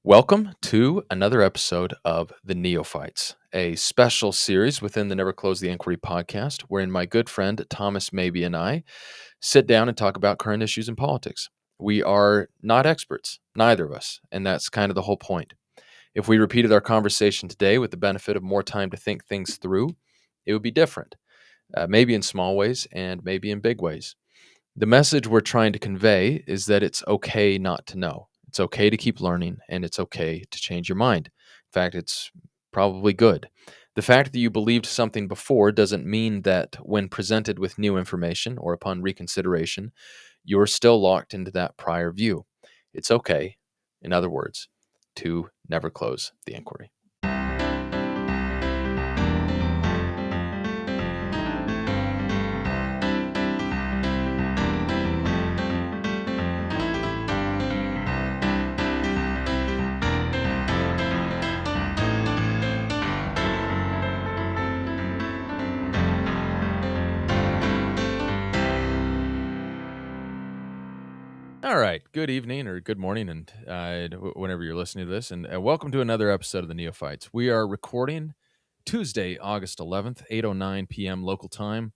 Welcome to another episode of The Neophytes, a special series within the Never Close the Inquiry podcast, wherein my good friend Thomas Maybe and I sit down and talk about current issues in politics. We are not experts, neither of us, and that's kind of the whole point. If we repeated our conversation today with the benefit of more time to think things through, it would be different, maybe in small ways and maybe in big ways. The message we're trying to convey is that it's okay not to know. It's okay to keep learning, and it's okay to change your mind. In fact, it's probably good. The fact that you believed something before doesn't mean that when presented with new information or upon reconsideration, you're still locked into that prior view. It's okay, in other words, to never close the inquiry. All right. Good evening or good morning, and whenever you're listening to this, and welcome to another episode of the Neophytes. We are recording Tuesday, August 11th, 8:09 p.m. local time.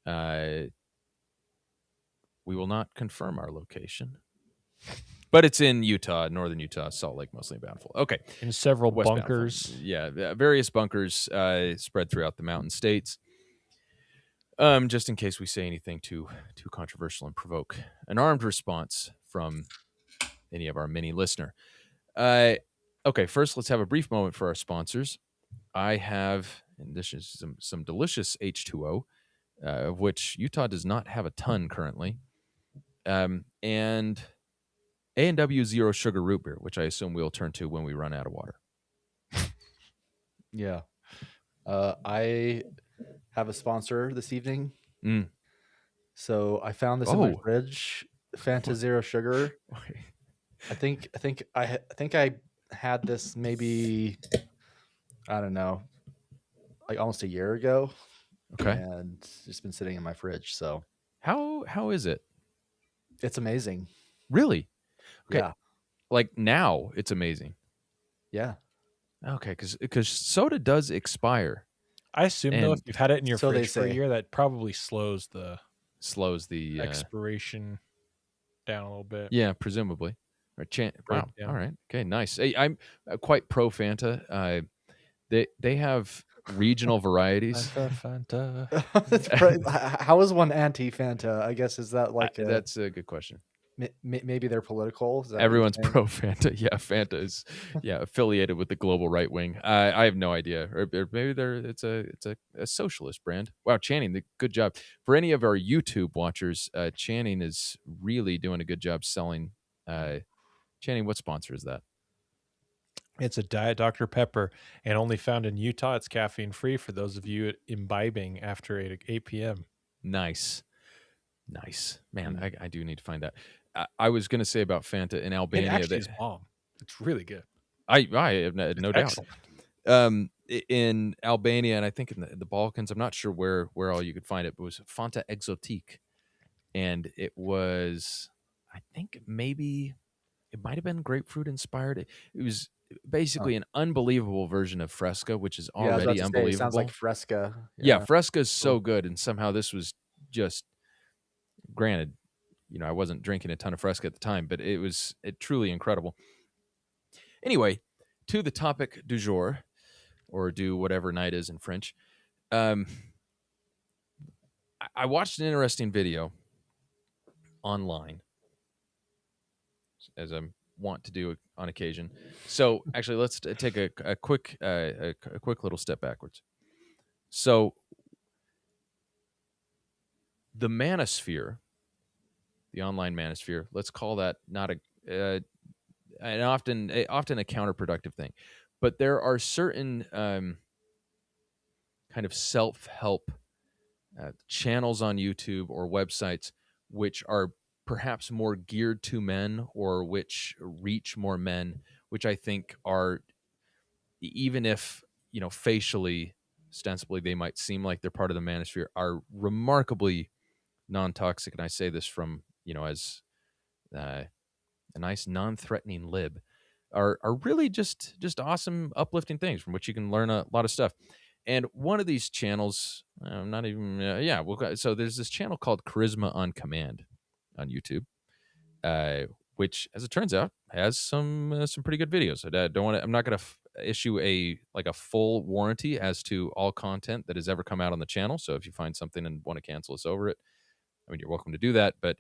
We will not confirm our location, but it's in Utah, northern Utah, Salt Lake, mostly Bountiful. Okay. In several West bunkers. Bountiful. Yeah, various bunkers spread throughout the mountain states. Just in case we say anything too controversial and provoke an armed response from any of our many listener. Okay, first let's have a brief moment for our sponsors. I have, and this is some delicious H2O, of which Utah does not have a ton currently, and A&W Zero Sugar Root Beer, which I assume we'll turn to when we run out of water. Yeah. I have a sponsor this evening. Mm. So I found this in my fridge, Fanta Zero Sugar. I think I had this maybe, I don't know, like almost a year ago. Okay. And it's just been sitting in my fridge. So how is it? it's amazing. Really? Okay. Yeah. Like now it's amazing. Yeah. Okay, because soda does expire. I assume though, if you've had it in your So they fridge for a say. year, that probably slows the expiration expiration down a little bit. Yeah, presumably. Or wow. Yeah. All right. Okay. Nice. Hey, I'm quite pro Fanta. They have regional varieties. Fanta. How is one anti Fanta? I guess is that like that's a good question. Maybe they're political. Is that Everyone's pro Fanta. Yeah, Fanta is affiliated with the global right wing. I have no idea, or maybe it's a socialist brand. Wow, Channing, good job for any of our YouTube watchers. Channing is really doing a good job selling. Channing, what sponsor is that? It's a Diet Dr. Pepper, and only found in Utah. It's caffeine free for those of you imbibing after 8 p.m. Nice, man. I do need to find that. I was going to say about Fanta in Albania. It actually is bomb. It's really good. I have no doubt. In Albania, and I think in the Balkans, I'm not sure where all you could find it, but it was Fanta Exotique, and it was, I think maybe it might have been grapefruit inspired. It was basically an unbelievable version of Fresca, which is already unbelievable. It sounds like Fresca. Yeah, Fresca is so good, and somehow this was just, granted, I wasn't drinking a ton of Fresca at the time, but it was truly incredible. Anyway, to the topic du jour, or do whatever night is in French. I watched an interesting video online, as I'm wont to do on occasion. So actually, let's take a quick little step backwards. So the manosphere, the online manosphere, let's call that not often a counterproductive thing, but there are certain kind of self-help channels on YouTube or websites which are perhaps more geared to men, or which reach more men, which I think are, even if facially, ostensibly they might seem like they're part of the manosphere, are remarkably non-toxic. And I say this from as a nice non-threatening lib. are really just awesome, uplifting things from which you can learn a lot of stuff. And one of these channels, not even yeah, so there's this channel called Charisma on Command on YouTube, which, as it turns out, has some pretty good videos. I don't want to. I'm not going to issue a full warranty as to all content that has ever come out on the channel. So if you find something and want to cancel us over it, I mean, you're welcome to do that, but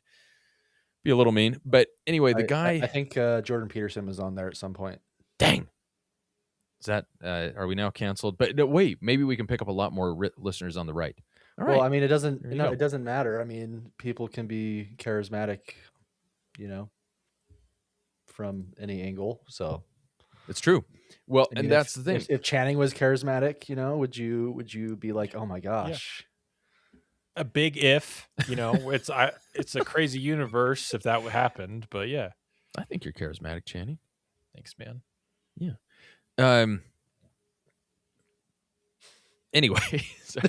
be a little mean. But anyway, the I guy, think Jordan Peterson was on there at some point. dang, is that are we now canceled? But no, wait, maybe we can pick up a lot more listeners on the right. All Well, right, I mean, it doesn't. there you No, go. it doesn't matter. I mean, people can be charismatic, you know, from any angle. So, It's true. Well, I and mean, that's the thing. if Channing was charismatic, you know, would you be like, oh my Yeah. gosh? A big if, it's a crazy universe if that happened, but yeah. I think you're charismatic, Channing. Thanks, man. Yeah. Um. Anyway, so,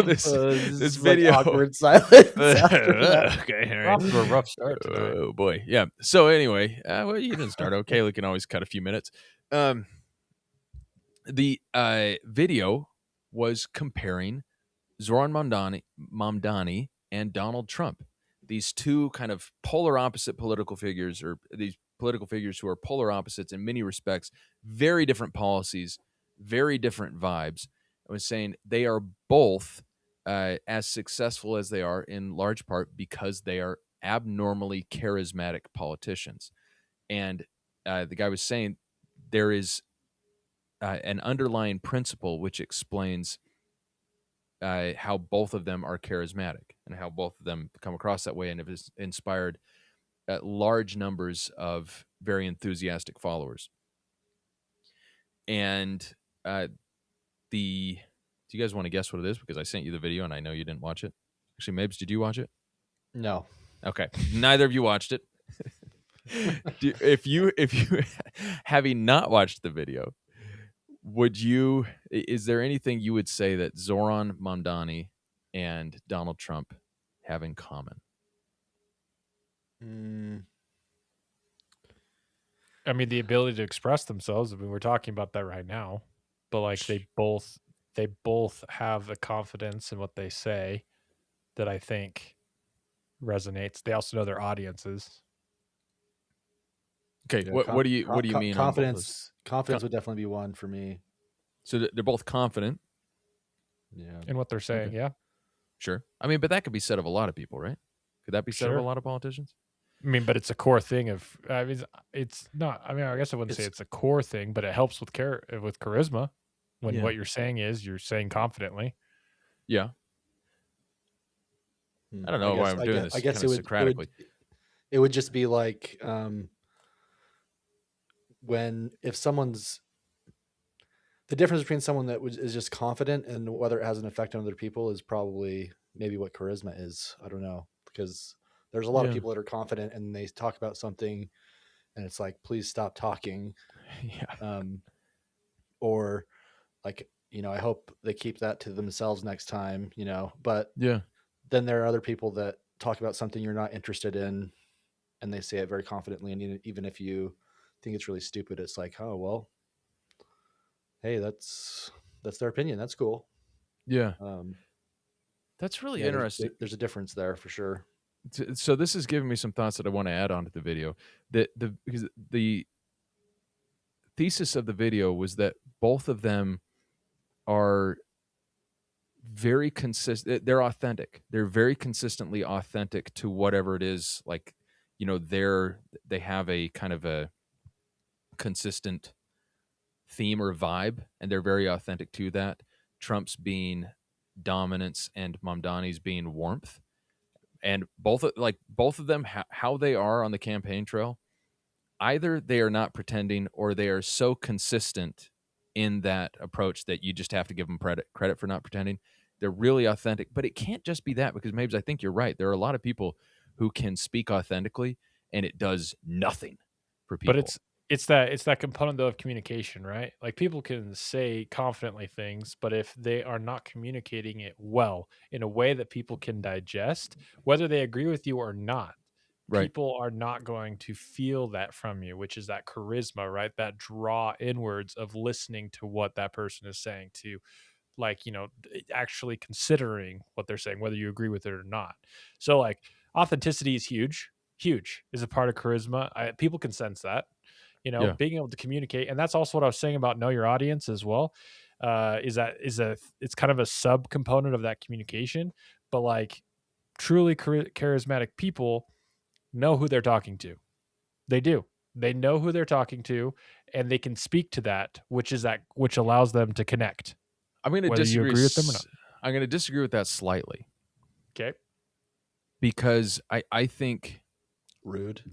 this video, like awkward silence. After that. okay, all Off right. to a rough start tonight. Oh boy, yeah. So anyway, well, you didn't start okay. We can always cut a few minutes. The video was comparing Zoran Mamdani and Donald Trump, these two kind of polar opposite political figures, or these political figures who are polar opposites in many respects, very different policies, very different vibes. I was saying they are both as successful as they are in large part because they are abnormally charismatic politicians. And the guy was saying there is an underlying principle which explains how both of them are charismatic and how both of them come across that way and have inspired large numbers of very enthusiastic followers. And do you guys want to guess what it is? Because I sent you the video and I know you didn't watch it. Actually, Mabes, did you watch it? No. Okay, neither of you watched it. If you having not watched the video, is there anything you would say that Zoran Mamdani and Donald Trump have in common? I mean, the ability to express themselves. I mean, we're talking about that right now, but like they both have a confidence in what they say that I think resonates. They also know their audiences. Okay, Yeah, what do you mean on both of those? Confidence would definitely be one for me. So they're both confident. Yeah. In what they're saying. Okay. Yeah. Sure. I mean, but that could be said of a lot of people, right? Could that be said of a Sure. lot of politicians? I mean, but it's a core thing of. I mean, it's not. I mean, I guess I wouldn't say it's a core thing, but it helps with with charisma. When Yeah. what you're saying is you're saying confidently. Yeah. I don't know why I'm doing this. I guess kind of Socratically. it would just be like if someone's the difference between someone that is just confident and whether it has an effect on other people is probably maybe what charisma is. I don't know, because there's a lot of people that are confident and they talk about something and it's like, please stop talking. Yeah. Or like, I hope they keep that to themselves next time, but Yeah. then there are other people that talk about something you're not interested in and they say it very confidently. And even if you think it's really stupid, it's like, oh, well, hey, that's their opinion. That's cool. Yeah. That's really interesting. There's a difference there for sure. So this is giving me some thoughts that I want to add on to the video. Because the thesis of the video was that both of them are very consistent. They're authentic. They're very consistently authentic to whatever it is. Like, they have a kind of a consistent theme or vibe, and they're very authentic to that. Trump's being dominance and Mamdani's being warmth. And both of them, how they are on the campaign trail, either they are not pretending or they are so consistent in that approach that you just have to give them credit for not pretending. They're really authentic, but it can't just be that, because Mabes, I think you're right. There are a lot of people who can speak authentically and it does nothing for people. But it's that component though of communication, right? Like people can say confidently things, but if they are not communicating it well in a way that people can digest, whether they agree with you or not, people are not going to feel that from you, which is that charisma, right? That draw inwards of listening to what that person is saying, to like, actually considering what they're saying, whether you agree with it or not. So like authenticity is huge is a part of charisma. People can sense that, Yeah. being able to communicate. And that's also what I was saying about know your audience as well. It's kind of a sub component of that communication, but like truly charismatic people know who they're talking to. They do. They know who they're talking to, and they can speak to that, which allows them to connect, I'm going to whether you disagree. agree with them or not. I'm going to disagree with that slightly. Okay. Because I think rude.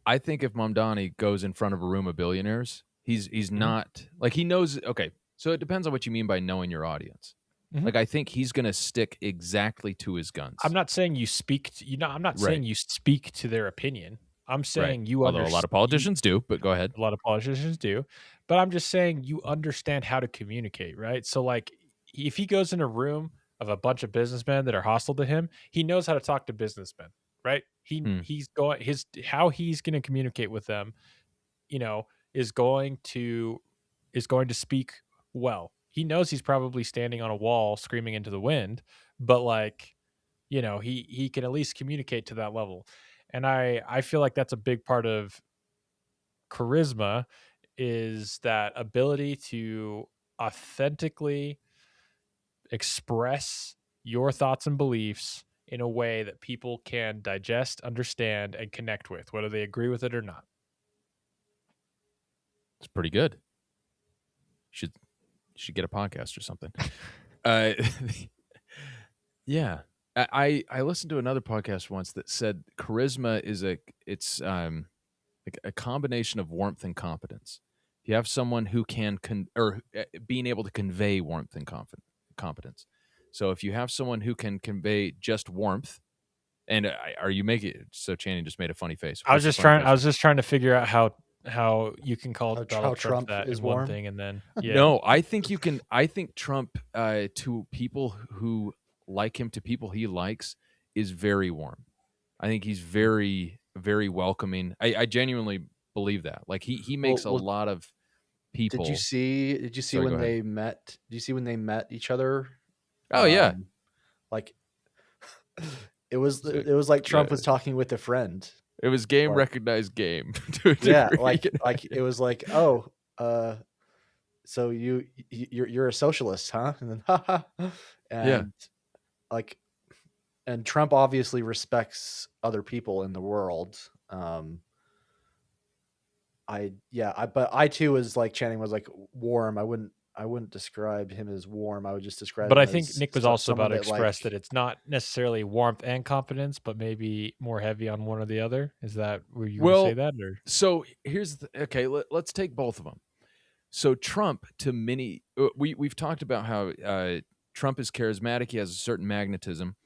I think if Mamdani goes in front of a room of billionaires, he's not like, he knows. Okay, so it depends on what you mean by knowing your audience. Like, I think he's going to stick exactly to his guns. I'm not saying you speak to, I'm not saying you speak to their opinion. I'm saying you Although a lot of politicians do, but go ahead. A lot of politicians do, but I'm just saying you understand how to communicate, right? So like if he goes in a room of a bunch of businessmen that are hostile to him, he knows how to talk to businessmen, right? He's going how he's going to communicate with them, is going to speak well. He knows he's probably standing on a wall screaming into the wind, but like, he can at least communicate to that level. And I feel like that's a big part of charisma, is that ability to authentically express your thoughts and beliefs in a way that people can digest, understand, and connect with, whether they agree with it or not. It's pretty good. You should get a podcast or something. Yeah. I listened to another podcast once that said charisma is it's like a combination of warmth and competence. You have someone who can being able to convey warmth and competence. So if you have someone who can convey just warmth, and are you making it? So Channing just made a funny face. I was just trying to figure out how you can call Donald Trump that is in one warm. thing, and then No, I think you can. I think Trump to people who like him, to people he likes, is very warm. I think he's very, very welcoming. I genuinely believe that. Like he makes a lot of people. Did you see when they met? Did you see when they met each other? Oh yeah. Like it was like Trump was talking with a friend. It was game recognized game. To a degree. like it was like, oh, so you're a socialist, huh? And then and like, and Trump obviously respects other people in the world. But I too was like, Channing was like warm. I wouldn't describe him as warm. I would just describe. But him I think as Nick was also about to express like, that it's not necessarily warmth and competence, but maybe more heavy on one or the other. Is that where you would say that? Or so here's okay. Let's take both of them. So Trump, to many, we've talked about how Trump is charismatic. He has a certain magnetism.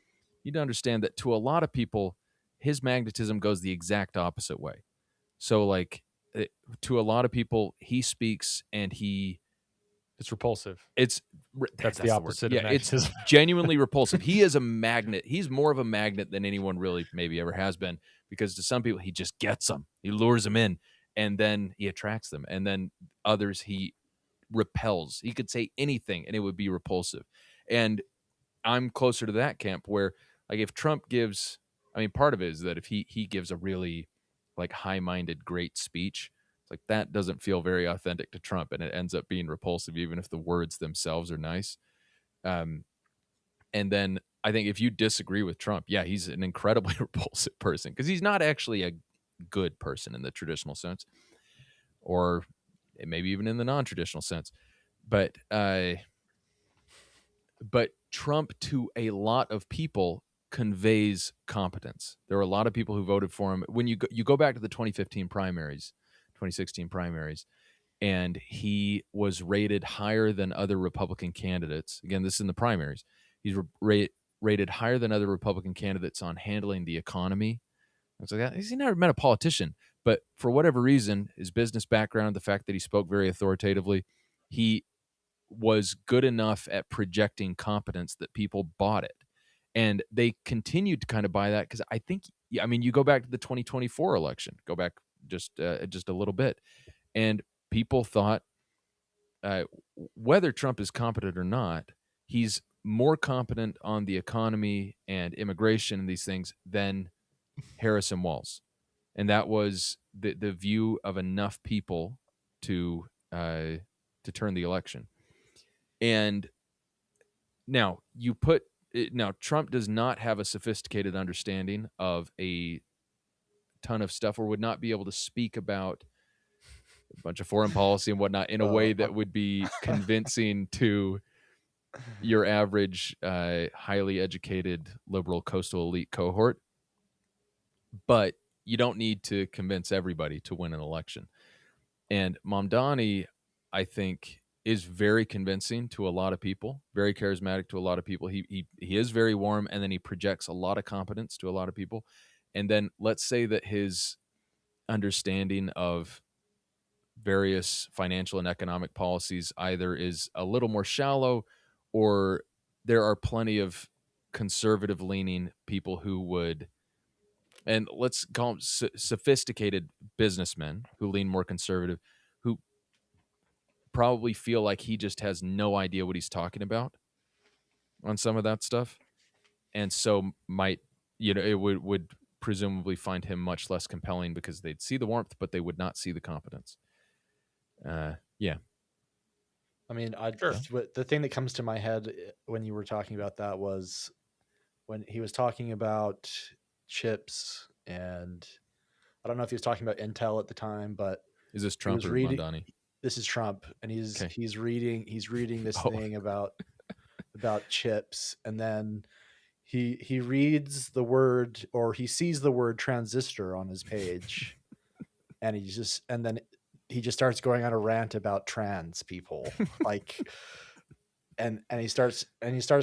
You need to understand that to a lot of people, his magnetism goes the exact opposite way. So like to a lot of people, he speaks and it's repulsive. That's the opposite. Yeah, it's genuinely repulsive. He is a magnet. He's more of a magnet than anyone really maybe ever has been, because to some people he just gets them. He lures them in, and then he attracts them, and then others he repels. He could say anything and it would be repulsive. And I'm closer to that camp where, like, if Trump gives, I mean, part of it is that if he gives a really like high-minded great speech, it's like that doesn't feel very authentic to Trump, and it ends up being repulsive even if the words themselves are nice. And then I think if you disagree with Trump, yeah, he's an incredibly repulsive person, because he's not actually a good person in the traditional sense, or maybe even in the non-traditional sense. But Trump, to a lot of people, conveys competence. There are a lot of people who voted for him. When you go back to the 2016 primaries, and he was rated higher than other Republican candidates. Again, this is in the primaries. He's rated higher than other Republican candidates on handling the economy. It's like, he's never met a politician, but for whatever reason, his business background, the fact that he spoke very authoritatively, he was good enough at projecting competence that people bought it. And they continued to kind of buy that because I think, I mean, you go back to the 2024 election, go back just a little bit, and people thought whether Trump is competent or not, he's more competent on the economy and immigration and these things than Harris and Walz. And that was the view of enough people to turn the election. And now Trump does not have a sophisticated understanding of a ton of stuff, or would not be able to speak about a bunch of foreign policy and whatnot in a way that would be convincing to your average highly educated liberal coastal elite cohort. But you don't need to convince everybody to win an election. And Mamdani, I think, is very convincing to a lot of people, very charismatic to a lot of people. He is very warm, and then he projects a lot of competence to a lot of people. And then let's say that his understanding of various financial and economic policies either is a little more shallow, or there are plenty of conservative leaning people who would, and let's call them sophisticated businessmen who lean more conservative, who probably feel like he just has no idea what he's talking about on some of that stuff. And so might, it would presumably find him much less compelling because they'd see the warmth, but they would not see the competence. Yeah. I mean, Sure. the thing that comes to my head when you were talking about that was when he was talking about chips, and I don't know if he was talking about Intel at the time, but is this Trump or Mamdani? This is Trump, and he's reading this thing about chips, and then he reads the word, or he sees the word transistor on his page, and then he just starts going on a rant about trans people, like, and he starts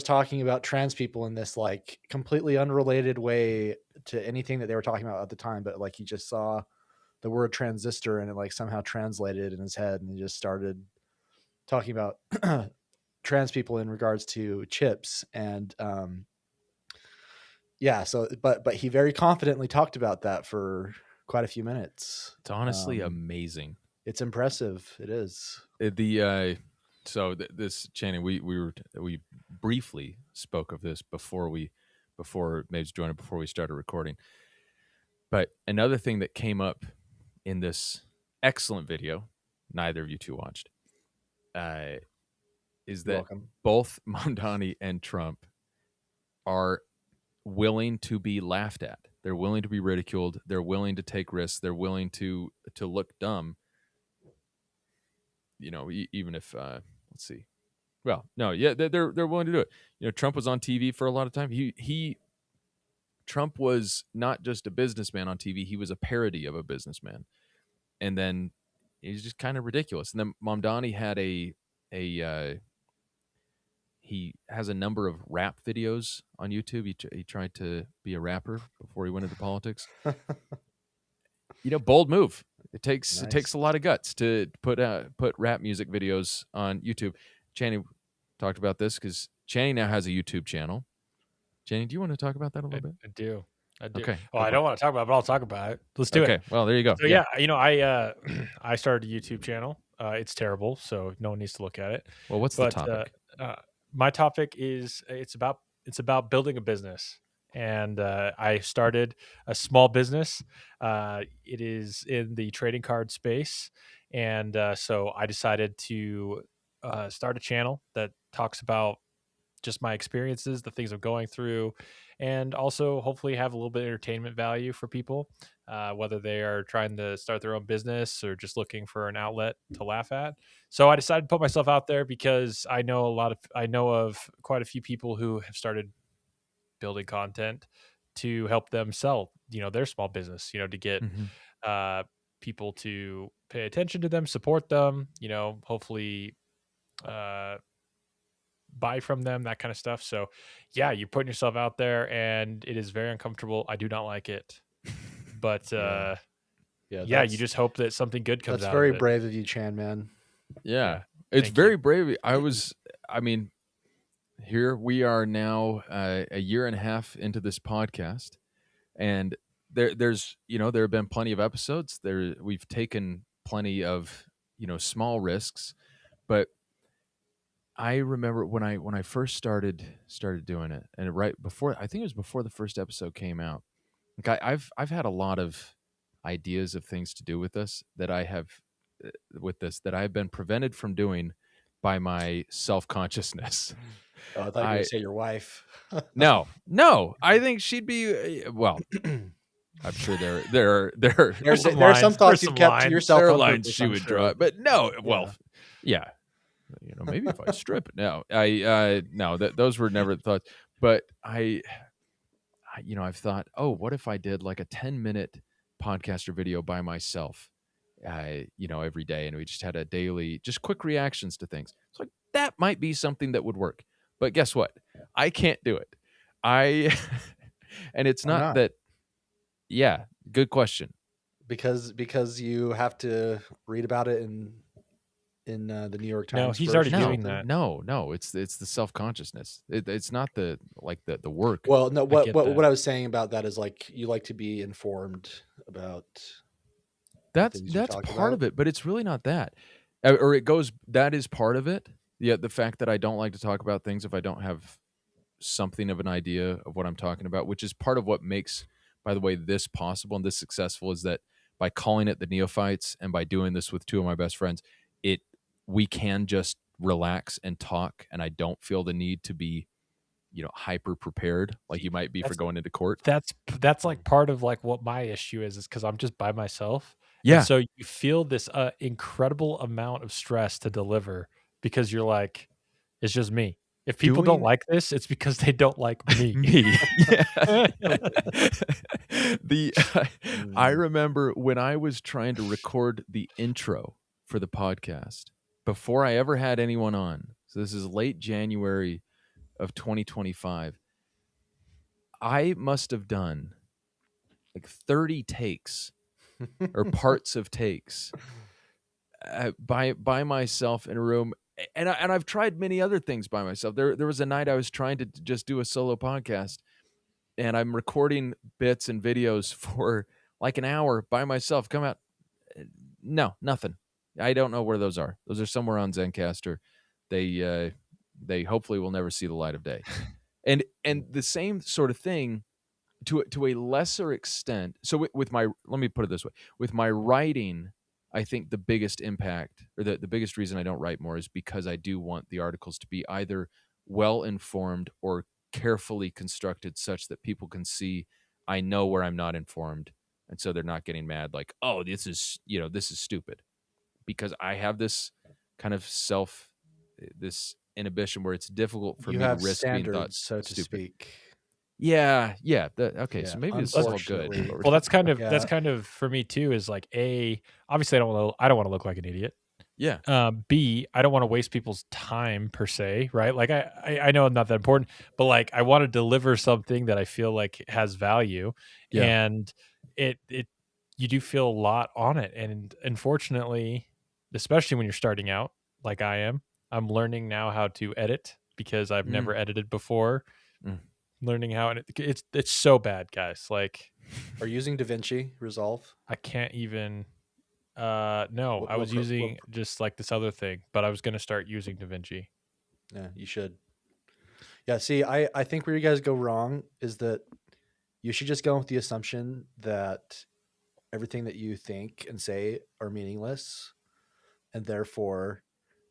talking about trans people in this like completely unrelated way to anything that they were talking about at the time, but like he just saw the word transistor and it like somehow translated in his head, and he just started talking about trans people in regards to chips. And yeah, so but he very confidently talked about that for quite a few minutes. It's honestly amazing. It's impressive. It is. This, Channing, we briefly spoke of this before Maves joined it, before we started recording. But another thing that came up in this excellent video, neither of you two watched, is that both Mamdani and Trump are willing to be laughed at. They're willing to be ridiculed. They're willing to take risks. They're willing to look dumb. Even if let's see. Well, no, yeah, they're willing to do it. Trump was on TV for a lot of time. Trump was not just a businessman on TV; he was a parody of a businessman, and then he's just kind of ridiculous. And then Mamdani had he has a number of rap videos on YouTube. He tried to be a rapper before he went into politics. Bold move. It takes a lot of guts to put rap music videos on YouTube. Channing talked about this because Channing now has a YouTube channel. Channing, do you want to talk about that a little bit? I do. Okay. Well, I don't want to talk about it, but I'll talk about it. Let's do it. Okay. Well, there you go. So yeah, I started a YouTube channel. It's terrible, so no one needs to look at it. Well, what's the topic? My topic is it's about building a business. And I started a small business. It is in the trading card space. And so I decided to start a channel that talks about just my experiences, the things I'm going through, and also hopefully have a little bit of entertainment value for people, whether they are trying to start their own business or just looking for an outlet to laugh at. So I decided to put myself out there because I know of quite a few people who have started building content to help them sell, their small business, to get people to pay attention to them, support them, hopefully buy from them, that kind of stuff. So yeah, you're putting yourself out there and it is very uncomfortable. I do not like it, but you just hope that something good comes out. That's very brave of you, Chan, man. Yeah. It's very brave. here we are now, a year and a half into this podcast, and there's there have been plenty of episodes. We've taken plenty of small risks, but I remember when I first started doing it, and right before, I think it was before the first episode came out. Like I've had a lot of ideas of things to do with this that I have that I've been prevented from doing by my self-consciousness. Oh, I thought you were going I to say your wife. no, I think she'd be well. I'm sure There's some lines, thoughts there's you've some kept to lines. yourself there are on lines purpose, she I'm would sure. draw, but no, well, Yeah. yeah, maybe if I strip it. No, no, those were never thoughts. But I've thought, oh, what if I did like a 10-minute podcast or video by myself, every day, and we just had a daily, just quick reactions to things. So like, that might be something that would work. But guess what? I can't do it. I, and it's Why not not? that. Yeah, good question. Because you have to read about it in the New York No, Times. he's first already or doing something? that. No, it's the self-consciousness. It's not the work. Well, no. I get What that. I was saying about that is like you like to be informed about the things you That's talk part about. of it, but it's really not that. Or it goes, that is part of it. Yeah, the fact that I don't like to talk about things if I don't have something of an idea of what I'm talking about, which is part of what makes, by the way, this possible and this successful, is that by calling it the Neophytes and by doing this with two of my best friends, we can just relax and talk, and I don't feel the need to be, hyper prepared like you might be for That's going into court. that's like part of like what my issue is because I'm just by myself, and Yeah. so you feel this incredible amount of stress to deliver because you're like, it's just me. If people don't Doing like this, it's because they don't like me. me. Yeah. the I Mm. remember when I was trying to record the intro for the podcast before I ever had anyone on. So this is late January of 2025. I must have done like 30 takes or parts of takes by myself in a room. And I've tried many other things by myself. There was a night I was trying to just do a solo podcast, and I'm recording bits and videos for like an hour by myself. Come out, no, nothing. I don't know where those are. Those are somewhere on Zencaster. They hopefully will never see the light of day. And the same sort of thing to a lesser extent. So with my, let me put it this way, with my writing, I think the biggest impact, or the biggest reason I don't write more, is because I do want the articles to be either well informed or carefully constructed such that people can see I know where I'm not informed, and so they're not getting mad like, oh, this is stupid, because I have this kind of this inhibition where it's difficult for You me to have risk being thought standards, so to stupid. speak. Yeah. Okay. Yeah, So maybe this is all good. unfortunately. what we're Well, that's talking about. that's Yeah. kind of for me too. Is like obviously I don't want to look like an idiot. Yeah. B, I don't want to waste people's time per se, right? Like I know I'm not that important, but like I want to deliver something that I feel like has value, Yeah. and it you do feel a lot on it, and unfortunately, especially when you're starting out, like I am, I'm learning now how to edit because I've never edited before. Mm. Learning how, and it's so bad, guys. Like, Are you using DaVinci Resolve? I can't even. No, What, I was what, pro- using what, just like this other thing, but I was going to start using DaVinci. Yeah, you should. Yeah, see, I think where you guys go wrong is that you should just go with the assumption that everything that you think and say are meaningless, and therefore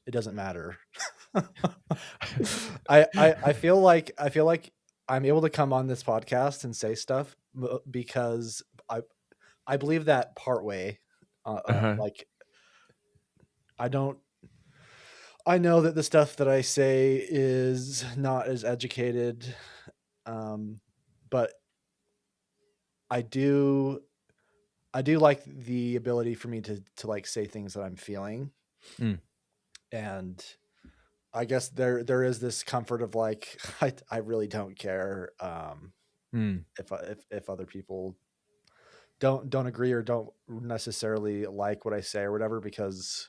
it doesn't matter. I feel like I'm able to come on this podcast and say stuff because I believe that part way. Like I know that the stuff that I say is not as educated, but I do like the ability for me to like say things that I'm feeling. Mm. And I guess there is this comfort of like I really don't care if other people don't agree or don't necessarily like what I say or whatever, because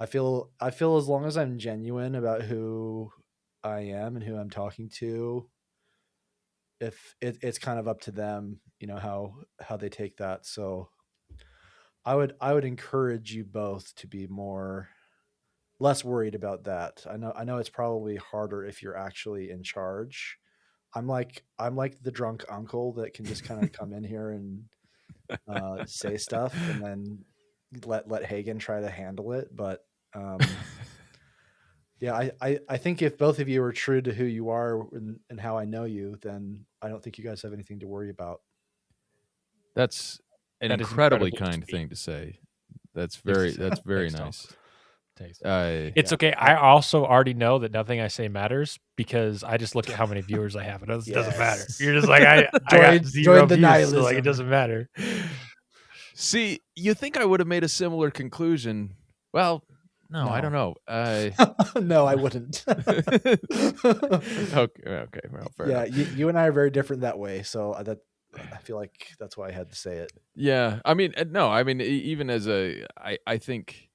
I feel as long as I'm genuine about who I am and who I'm talking to, if it's kind of up to them, how they take that. So I would encourage you both to be less worried about that. I know it's probably harder if you're actually in charge. I'm like the drunk uncle that can just kind of come in here and say stuff, and then let Hagen try to handle it. But yeah, I think if both of you are true to who you are and how I know you, then I don't think you guys have anything to worry about. That's an That is incredibly incredibly kind sweet. thing to say. That's Thanks. very Thanks, Tom. nice. Thanks. Uh, It's Yeah. okay. I also already know that nothing I say matters because I just look at how many viewers I have. It doesn't matter. Yes. You're just like I got Join zero the views, so like it nihilism. doesn't matter. See, you think I would have made a similar conclusion? Well, no, I don't know. No, I wouldn't. Okay, well, fair Yeah, enough. you and I are very different that way. So I feel like that's why I had to say it. Yeah, I mean, no, I mean, even as I think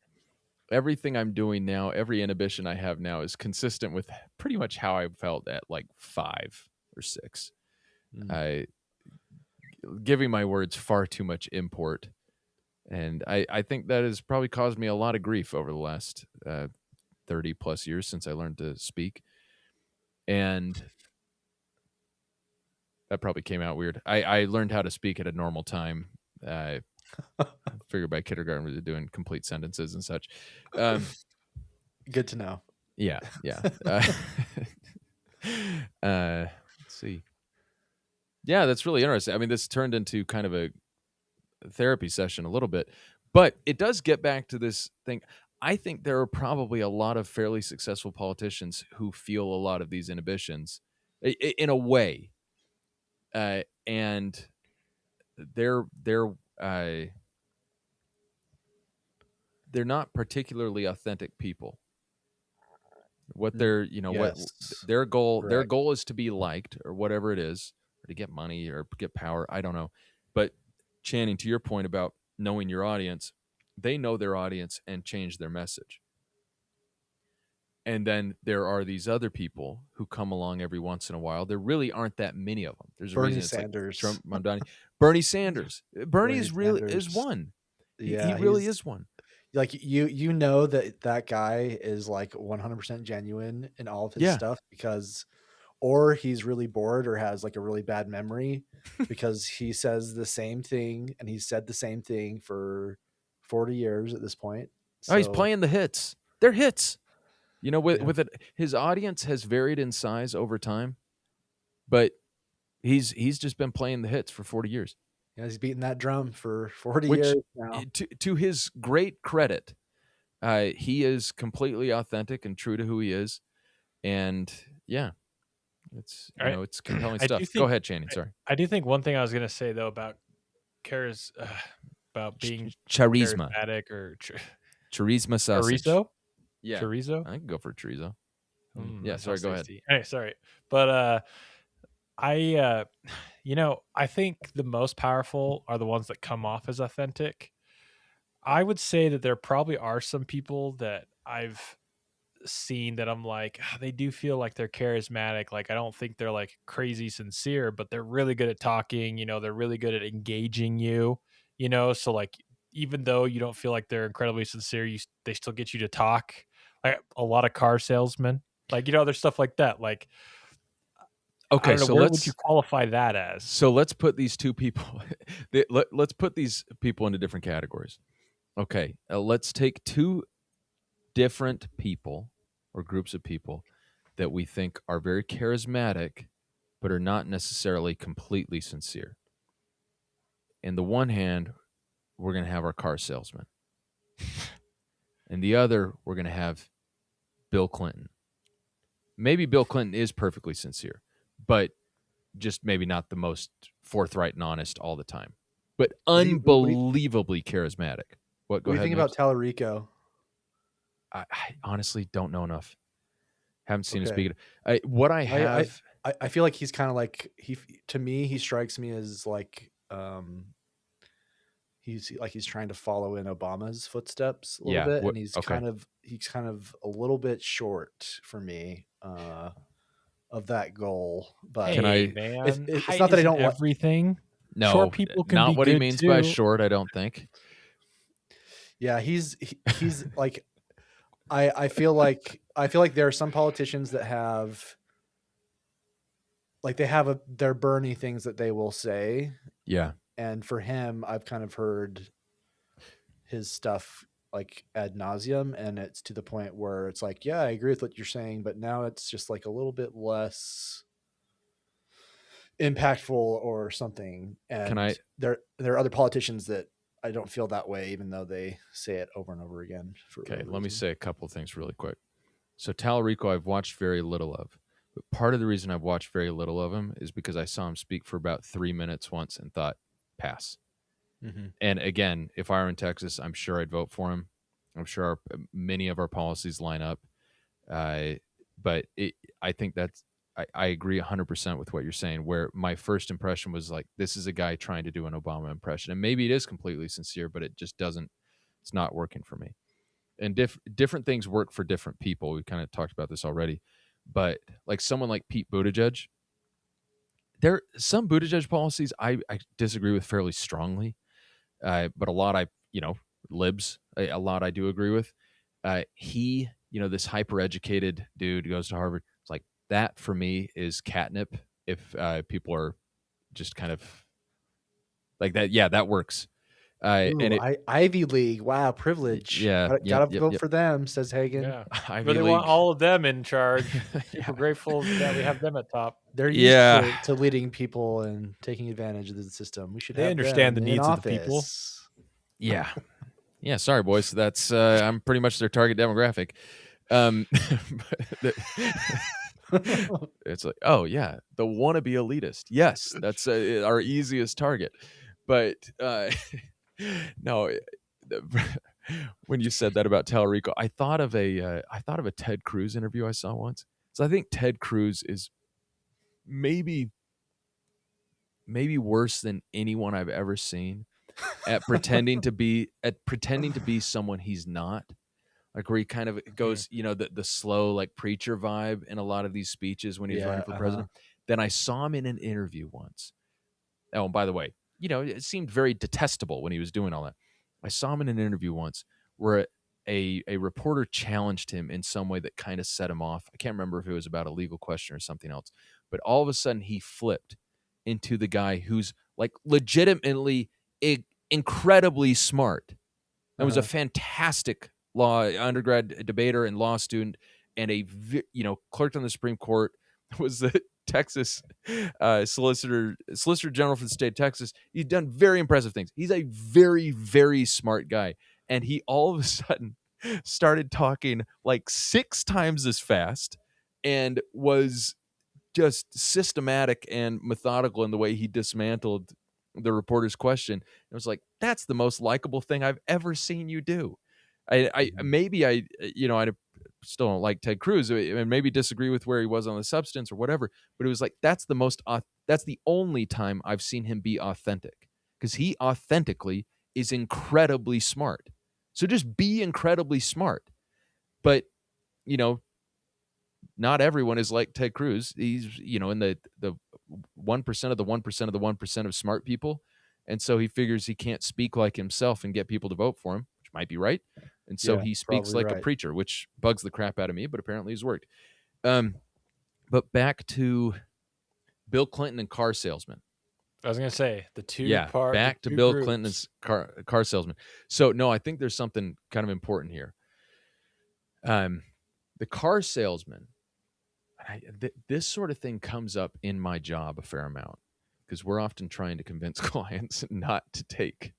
everything I'm doing now, every inhibition I have now is consistent with pretty much how I felt at like 5 or 6. I giving my words far too much import, and I think that has probably caused me a lot of grief over the last 30 plus years since I learned to speak, and that probably came out weird. I learned how to speak at a normal time. I figured by kindergarten we were doing complete sentences and such. Good to know. Yeah. Let's see. Yeah, that's really interesting. I mean, this turned into kind of a therapy session a little bit, but it does get back to this thing. I think there are probably a lot of fairly successful politicians who feel a lot of these inhibitions in a way, and uh, they're not particularly authentic people. What their what Yes. their Correct. goal is to be liked or whatever it is, or to get money or get power. I don't know, but Channing, to your point about knowing your audience, they know their audience and change their message. And then there are these other people who come along every once in a while. There really aren't that many of them. There's a Bernie reason it's like Sanders. Trump, Mamdani, Bernie Sanders. Bernie Bernie is really Sanders. is one. He Yeah, really he's is one. like you know that guy is like 100% genuine in all of his Yeah. stuff, because or he's really bored or has like a really bad memory, because he says the same thing and he's said the same thing for 40 years at this point. Oh, he's So playing the hits. They're hits. With yeah, with it, his audience has varied in size over time, but he's just been playing the hits for 40 years. yeah, he's beating that drum for 40 Which, years now. to his great credit, he is completely authentic and true to who he is, and yeah, it's All right. it's compelling I do stuff. Go think ahead, Channing. Sorry. I do think one thing I was gonna say though about about being Charisma, charismatic or charisma sausage. chorizo. Yeah, Chorizo. I can go for chorizo. Yeah, That sorry. sounds Go ahead. tasty. Anyway, sorry, but I I think the most powerful are the ones that come off as authentic. I would say that there probably are some people that I've seen that I'm like, they do feel like they're charismatic. Like, I don't think they're like crazy sincere, but they're really good at talking. They're really good at engaging you. So like, even though you don't feel like they're incredibly sincere, they still get you to talk. Like a lot of car salesmen, like there's stuff like that. Like, I Okay, don't know, so where would you qualify that as? let's put these two people. Let's put these people into different categories. Okay, let's take two different people or groups of people that we think are very charismatic, but are not necessarily completely sincere. In the one hand, we're going to have our car salesman. In the other, we're going to have Bill Clinton. Maybe Bill Clinton is perfectly sincere, but just maybe not the most forthright and honest all the time, but What do you unbelievably charismatic. Go think ahead, about Mapes. Tallarico? I honestly don't know enough. Haven't seen him Okay. speak. What I have, I feel like he's kind of like to me he strikes me as like he's trying to follow in Obama's footsteps a little yeah. bit, What? and he's Okay. kind of a little bit short for me. of that goal. But Can I- man, it's height not that I isn't don't want. everything. No, Short people can not be what he good means by too. short, I don't think. Yeah, he's like I feel like there are some politicians that have like they have their Bernie things that they will say, Yeah. and for him, I've kind of heard his stuff like ad nauseum, and it's to the point where it's like, yeah, I agree with what you're saying, but now it's just like a little bit less impactful or something. Can And I there are other politicians that I don't feel that way, even though they say it over and over again. For Okay, whatever let me reason. say a couple things really quick. So Talarico, I've watched very little of. But part of the reason I've watched very little of him is because I saw him speak for about 3 minutes once and thought, pass. Mm-hmm. And again, if I were in Texas, I'm sure I'd vote for him. I'm sure many of our policies line up. But I think I agree 100% with what you're saying, where my first impression was like, this is a guy trying to do an Obama impression. And maybe it is completely sincere, but it just doesn't, it's not working for me. And different things work for different people. We kind of talked about this already. But like someone like Pete Buttigieg, some Buttigieg policies I disagree with fairly strongly. But a lot libs, a lot I do agree with. He, this hyper educated dude goes to Harvard. It's like that for me is catnip. If people are just kind of like that, yeah, that works. And Ooh, Ivy League. Wow, privilege. yeah, Gotta yep. vote for them, says Hagen. Yeah, Ivy but they League. want all of them in charge. Yeah. We're grateful that we have them at top. They're used to leading people and taking advantage of the system. We should They have understand them the in needs of the people. office. Yeah. Yeah, sorry, boys. That's I'm pretty much their target demographic. It's like, oh yeah, the wannabe elitist. Yes, that's our easiest target. But no, when you said that about Talarico, I thought of a Ted Cruz interview I saw once. So I think Ted Cruz is maybe worse than anyone I've ever seen at pretending to be someone he's not. Like where he kind of goes, the slow like preacher vibe in a lot of these speeches when he's running for president. Then I saw him in an interview once. Oh, and by the way, it seemed very detestable when he was doing all that. I saw him in an interview once where a reporter challenged him in some way that kind of set him off. I can't remember if it was about a legal question or something else, but all of a sudden he flipped into the guy who's like legitimately incredibly smart. It was a fantastic law undergrad debater and law student, and clerked on the Supreme Court. Was the Texas Solicitor General for the state of Texas. He's done very impressive things. He's a very, very smart guy, and he all of a sudden started talking like 6 times as fast, and was just systematic and methodical in the way he dismantled the reporter's question. It was like, that's the most likable thing I've ever seen you do. I still don't like Ted Cruz and maybe disagree with where he was on the substance or whatever, but it was like, that's the only time I've seen him be authentic, because he authentically is incredibly smart. So just be incredibly smart. But, not everyone is like Ted Cruz. He's, in the 1% of the 1% of the 1% of smart people. And so he figures he can't speak like himself and get people to vote for him, which might be right. And so he speaks like a preacher, which bugs the crap out of me, but apparently has worked. But back to Bill Clinton and car salesman. I was going to say back to Bill Clinton's car salesman. So no, I think there's something kind of important here. The car salesman, this sort of thing comes up in my job a fair amount, because we're often trying to convince clients not to take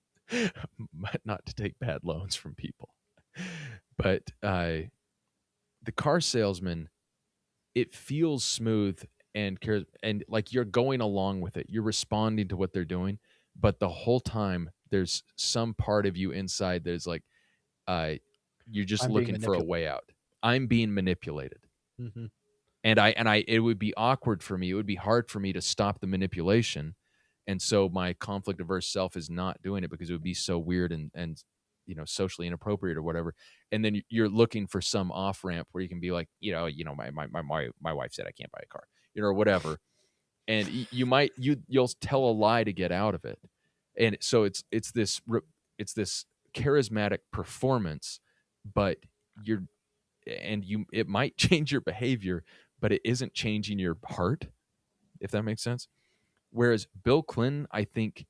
bad loans from people. But the car salesman, it feels smooth and cares, and like you're going along with it. You're responding to what they're doing, but the whole time there's some part of you inside that's like, you're just looking for a way out. I'm being manipulated. Mm-hmm. And it would be awkward for me. It would be hard for me to stop the manipulation. And so my conflict averse self is not doing it, because it would be so weird and socially inappropriate or whatever, and then you're looking for some off ramp where you can be like, my wife said I can't buy a car, or whatever, and you'll tell a lie to get out of it, and so it's this charismatic performance, but it might change your behavior, but it isn't changing your heart, if that makes sense. Whereas Bill Clinton, I think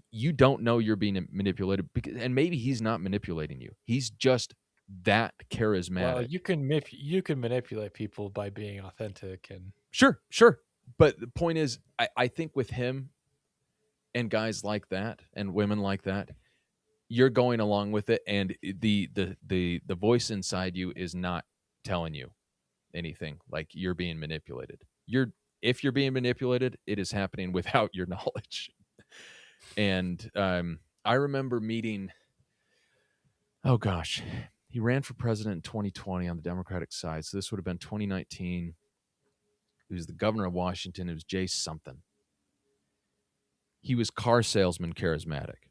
you don't know you're being manipulated, and maybe he's not manipulating you. He's just that charismatic. Well, you can manipulate people by being authentic and Sure. But the point is, I think with him and guys like that and women like that, you're going along with it, and the voice inside you is not telling you anything like you're being manipulated. If you're being manipulated, it is happening without your knowledge. And I remember meeting, oh gosh, he ran for president in 2020 on the Democratic side. So this would have been 2019. He was the governor of Washington. It was Jay something. He was car salesman charismatic.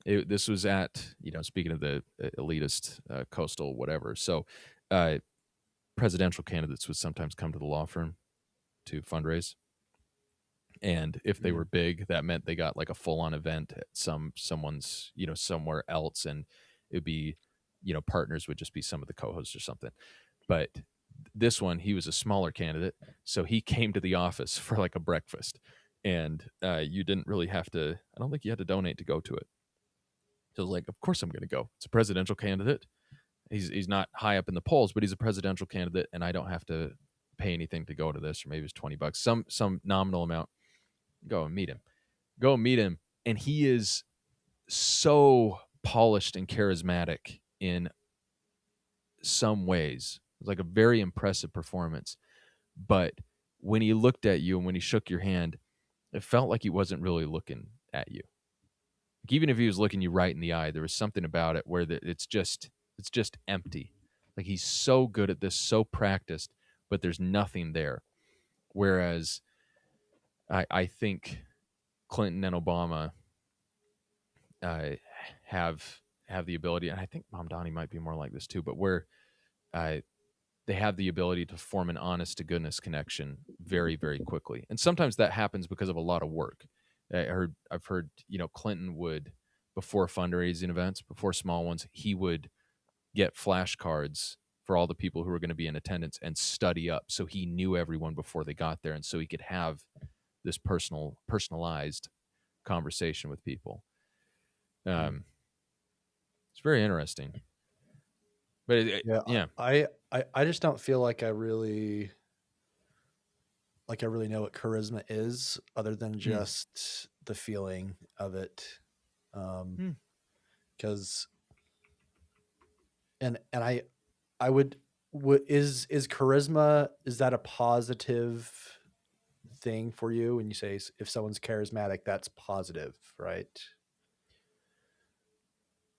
This was at, speaking of the elitist coastal whatever. So presidential candidates would sometimes come to the law firm to fundraise. And if they were big, that meant they got like a full-on event at someone's, somewhere else, and it'd be, partners would just be some of the co-hosts or something. But this one, he was a smaller candidate, so he came to the office for like a breakfast, and you didn't really have to. I don't think you had to donate to go to it. So I was like, of course I'm going to go. It's a presidential candidate. He's not high up in the polls, but he's a presidential candidate, and I don't have to pay anything to go to this, or maybe it's $20, some nominal amount. Go and meet him. And he is so polished and charismatic in some ways. It was like a very impressive performance. But when he looked at you and when he shook your hand, it felt like he wasn't really looking at you. Like, even if he was looking you right in the eye, there was something about it where it's just empty. Like, he's so good at this, so practiced, but there's nothing there. Whereas I think Clinton and Obama have the ability, and I think Mamdani might be more like this too, but where they have the ability to form an honest to goodness connection very, very quickly. And sometimes that happens because of a lot of work. I've heard, Clinton would, before fundraising events, before small ones, he would get flashcards for all the people who were going to be in attendance and study up, so he knew everyone before they got there, and so he could have this personalized conversation with people. It's very interesting. But yeah. I just don't feel like I really know what charisma is, other than just the feeling of it. Because and I would is charisma, is that a positive thing for you when you say if someone's charismatic, that's positive, right?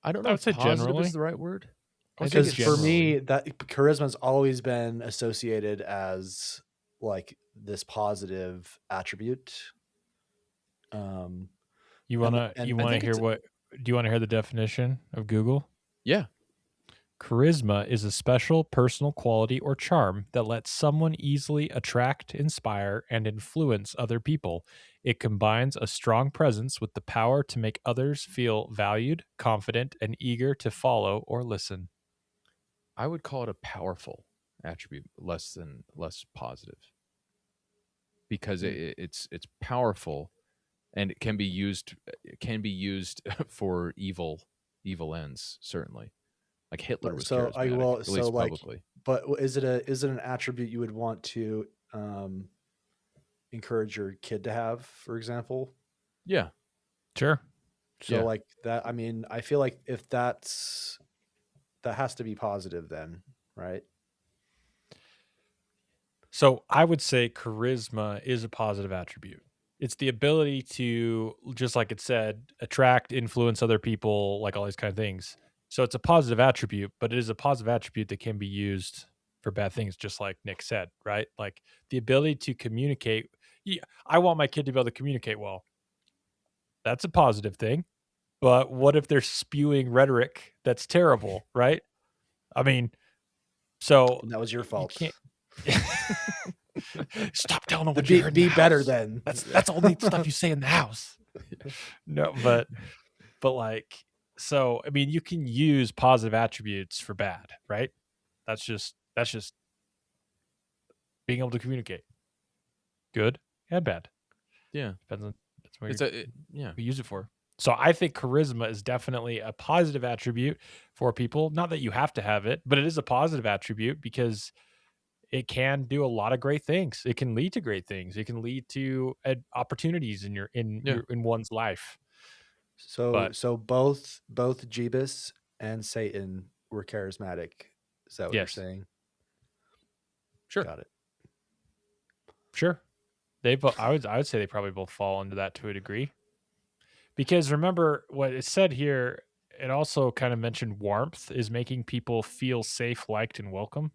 I don't know if positive is the right word. Because for me, that charisma has always been associated as like this positive attribute. You want to hear do you want to hear the definition of Google? Yeah. Charisma is a special personal quality or charm that lets someone easily attract, inspire, and influence other people. It combines a strong presence with the power to make others feel valued, confident, and eager to follow or listen. I would call it a powerful attribute, less positive, because it's powerful, and it can be used for evil ends, certainly. Like Hitler was charismatic, at least publicly. But is it an attribute you would want to encourage your kid to have, for example? Yeah, sure. So like that. I mean, I feel like if that has to be positive, then, right? So I would say charisma is a positive attribute. It's the ability to, just like it said, attract, influence other people, like all these kind of things. So it's a positive attribute, but it is a positive attribute that can be used for bad things, just like Nick said, right? Like the ability to communicate. I want my kid to be able to communicate well. That's a positive thing. But what if they're spewing rhetoric that's terrible, right? I mean, so And that was your you fault. can't stop telling them what you heard. Be better house. then. That's all the stuff you say in the house. No, but like, so I mean, you can use positive attributes for bad, right? That's just being able to communicate, good and bad. Yeah, Depends on what yeah. we use it for. So I think charisma is definitely a positive attribute for people. Not that you have to have it, but it is a positive attribute because it can do a lot of great things. It can lead to great things. It can lead to opportunities in in one's life. So But both Jeebus and Satan were charismatic. Is that what you're yes, saying? Sure. Got it. sure. I would say they probably both fall into that to a degree. Because remember what it said here, it also kind of mentioned warmth is making people feel safe, liked, and welcome.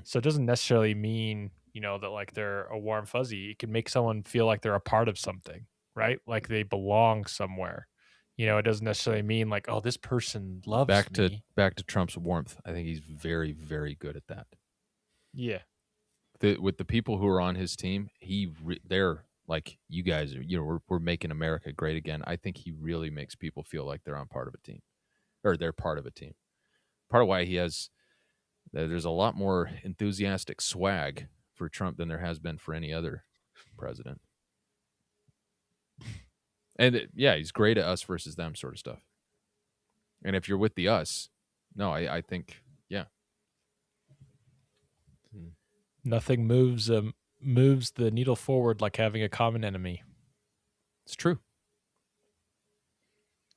So it doesn't necessarily mean, that like they're a warm fuzzy. It can make someone feel like they're a part of something, right? Like they belong somewhere. It doesn't necessarily mean like, oh, this person loves me. Back to Trump's warmth. I think he's very, very good at that. Yeah. With the people who are on his team, they're like, you guys are, we're making America great again. I think he really makes people feel like they're on part of a team, or they're part of a team. Part of why there's a lot more enthusiastic swag for Trump than there has been for any other president. And he's great at us versus them sort of stuff. And if you're with the us, no, I think, yeah. Nothing moves the needle forward like having a common enemy. It's true.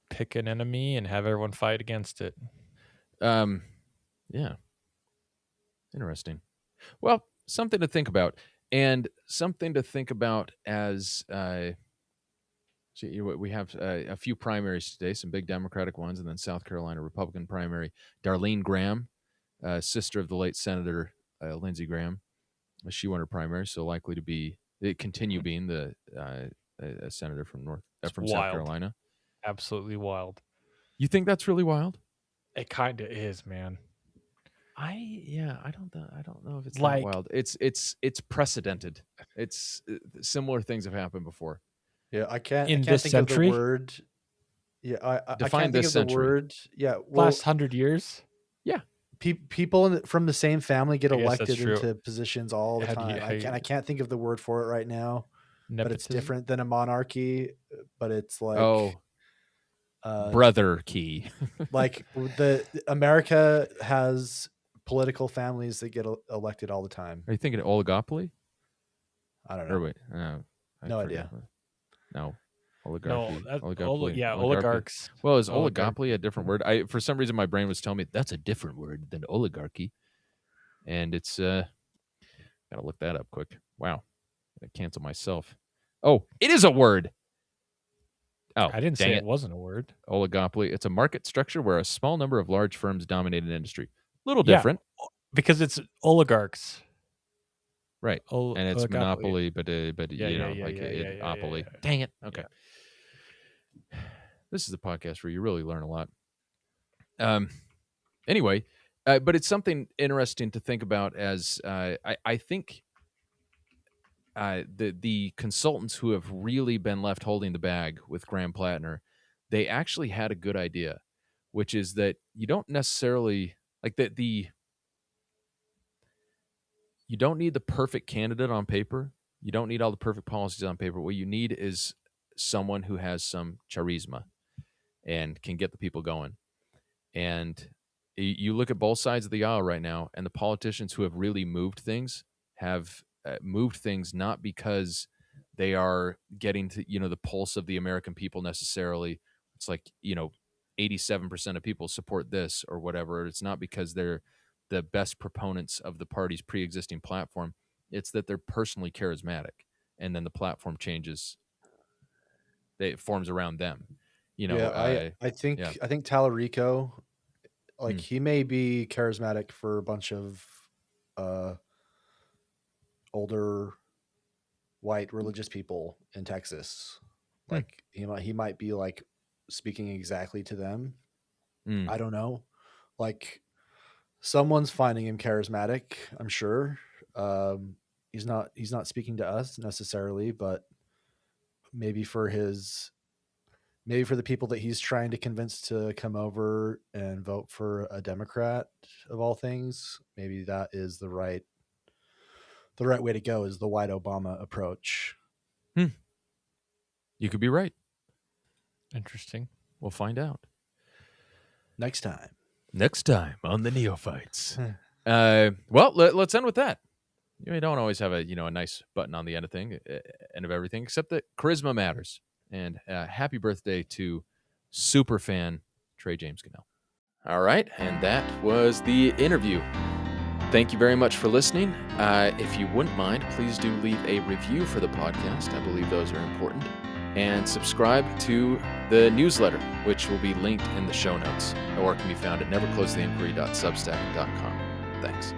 Pick an enemy and have everyone fight against it. Yeah. Interesting. Well, something to think about, and something to think about as we have a few primaries today, some big Democratic ones, and then South Carolina Republican primary. Darlene Graham, sister of the late Senator Lindsey Graham, she won her primary, so likely to continue being the a senator from South Carolina. Absolutely wild. You think that's really wild? It kind of is, man. I don't know if it's Like, that wild. It's precedented. It's similar things have happened before. Yeah, I can't in this think century, of the word. Yeah, I Define can't think this of century. the word. Yeah, well, last 100 years. Yeah, people from the same family get I guess that's elected true. into positions all the time. I can't think of the word for it right now. Nepotism? But it's different than a monarchy. But it's like brother key. like the America has political families that get elected all the time. Are you thinking oligopoly? I don't know. Or wait, no idea. No, oligarchy. No, oligopoly. oligarchs. Well, is oligopoly a different word? For some reason my brain was telling me that's a different word than oligarchy, and it's gotta look that up quick. Wow, I cancel myself. Oh, it is a word. Oh, I didn't say it wasn't a word. Oligopoly. It's a market structure where a small number of large firms dominate an industry. Little different. Because it's oligarchs. Right. And it's monopoly, but oligopoly. Dang it. Okay. Yeah. This is a podcast where you really learn a lot. Anyway, but it's something interesting to think about as I think the consultants who have really been left holding the bag with Graham Plattner, they actually had a good idea, which is that you don't necessarily like you don't need the perfect candidate on paper. You don't need all the perfect policies on paper. What you need is someone who has some charisma and can get the people going. And you look at both sides of the aisle right now, and the politicians who have really moved things have moved things not because they are getting to the pulse of the American people necessarily. It's like 87% of people support this or whatever. It's not because they're the best proponents of the party's pre-existing platform. It's that they're personally charismatic, and then the platform changes. It forms around them. I think Tallarico, like he may be charismatic for a bunch of older white religious people in Texas. Like he might be like speaking exactly to them. Mm. I don't know. Like, someone's finding him charismatic, I'm sure. He's not speaking to us necessarily, but maybe for the people that he's trying to convince to come over and vote for a Democrat of all things, maybe that is the right way to go, is the white Obama approach. You could be right. Interesting. We'll find out Next time on the Neophytes. Well, let's end with that. You don't always have a nice button on the end of everything, except that charisma matters. And happy birthday to super fan Trey James Cannell. All right, and that was the interview. Thank you very much for listening. If you wouldn't mind, please do leave a review for the podcast. I believe those are important. And subscribe to the newsletter, which will be linked in the show notes, or can be found at neverclosetheinquiry.substack.com. Thanks.